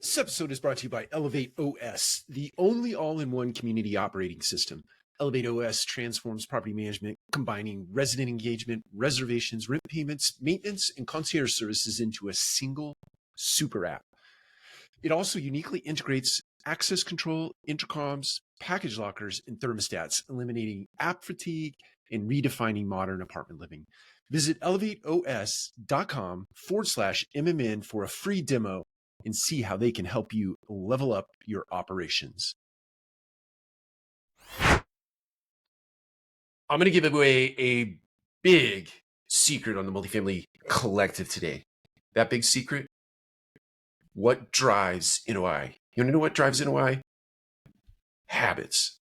This episode is brought to you by Elevate OS, the only all-in-one community operating system. Elevate OS transforms property management, combining resident engagement, reservations, rent payments, maintenance, and concierge services into a single super app. It also uniquely integrates access control, intercoms, package lockers, and thermostats, eliminating app fatigue and redefining modern apartment living. Visit elevateos.com/MMN for a free demo and see how they can help you level up your operations. I'm going to give away a big secret on the Multifamily Collective today. That big secret? What drives NOI? You want to know what drives NOI? Habits,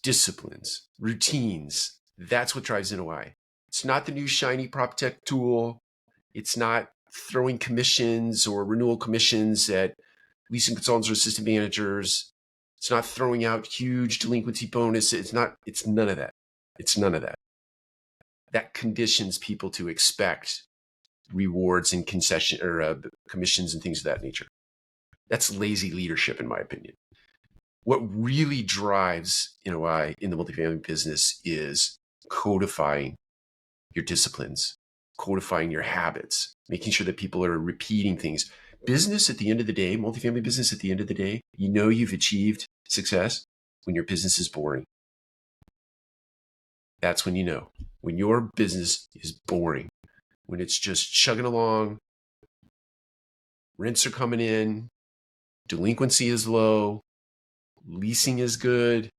disciplines, routines. That's what drives NOI. It's not the new shiny PropTech tool. It's not throwing commissions or renewal commissions at leasing consultants or assistant managers. It's not throwing out huge delinquency bonuses. It's none of that. It's none of that. That conditions people to expect rewards and concession or commissions and things of that nature. That's lazy leadership, in my opinion. What really drives NOI in the multifamily business is codifying your disciplines, codifying your habits, making sure that people are repeating things. Business at the end of the day, multifamily business at the end of the day, you know you've achieved success when your business is boring. That's when you know. When your business is boring, when it's just chugging along, rents are coming in, delinquency is low, leasing is good,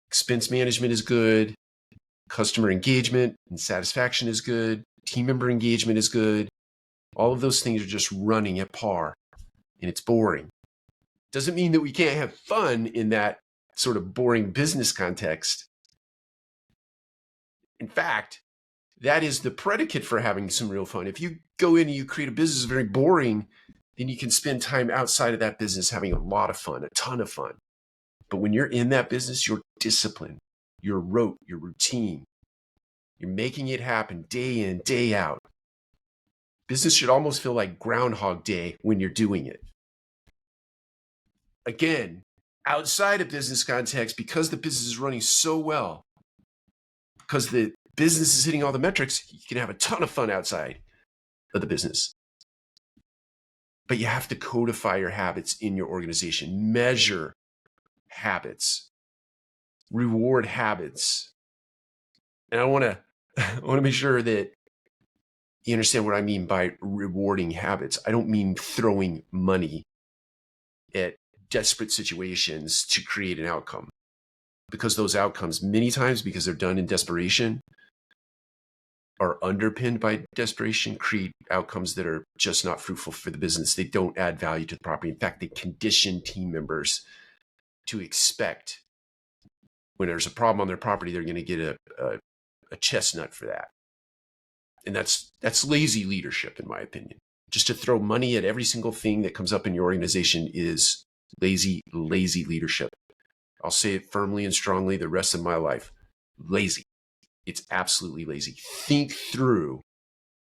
expense management is good, customer engagement and satisfaction is good, team member engagement is good. All of those things are just running at par, and it's boring. Doesn't mean that we can't have fun in that sort of boring business context. In fact, that is the predicate for having some real fun. If you go in and you create a business that's very boring, then you can spend time outside of that business having a lot of fun, a ton of fun. But when you're in that business, you're disciplined, you're rote, you're routine. You're making it happen day in, day out. Business should almost feel like Groundhog Day when you're doing it. Again, outside of business context, because the business is running so well, because the business is hitting all the metrics, you can have a ton of fun outside of the business. But you have to codify your habits in your organization, measure habits, reward habits. And I want to make sure that you understand what I mean by rewarding habits. I don't mean throwing money at desperate situations to create an outcome, because those outcomes, many times, because they're done in desperation, are underpinned by desperation, create outcomes that are just not fruitful for the business. They don't add value to the property. In fact, they condition team members to expect when there's a problem on their property, they're going to get a chestnut for that. And that's lazy leadership, in my opinion. Just to throw money at every single thing that comes up in your organization is lazy leadership. I'll say it firmly and strongly the rest of my life. Lazy. It's absolutely lazy. Think through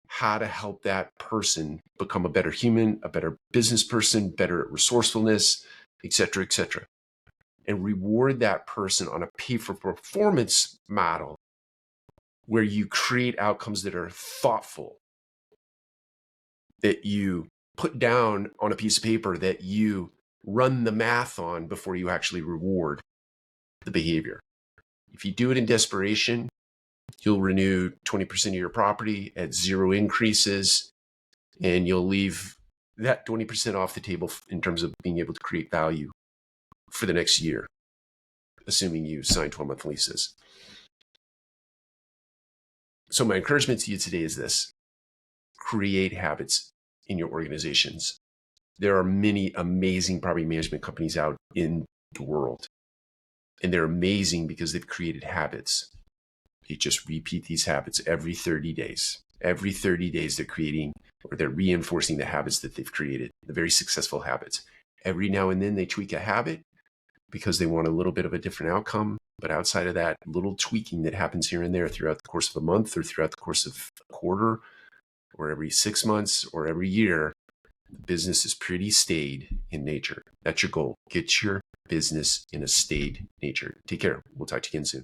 how to help that person become a better human, a better business person, better at resourcefulness, et cetera, and reward that person on a pay-for-performance model where you create outcomes that are thoughtful, that you put down on a piece of paper, that you run the math on before you actually reward the behavior. If you do it in desperation, you'll renew 20% of your property at zero increases, and you'll leave that 20% off the table in terms of being able to create value for the next year, assuming you sign 12-month leases. So my encouragement to you today is this: create habits in your organizations. There are many amazing property management companies out in the world, and they're amazing because they've created habits. They just repeat these habits every 30 days. Every 30 days, they're creating or they're reinforcing the habits that they've created, the very successful habits. Every now and then they tweak a habit because they want a little bit of a different outcome. But outside of that little tweaking that happens here and there throughout the course of a month or throughout the course of a quarter or every 6 months or every year, the business is pretty staid in nature. That's your goal. Get your business in a stayed nature. Take care. We'll talk to you again soon.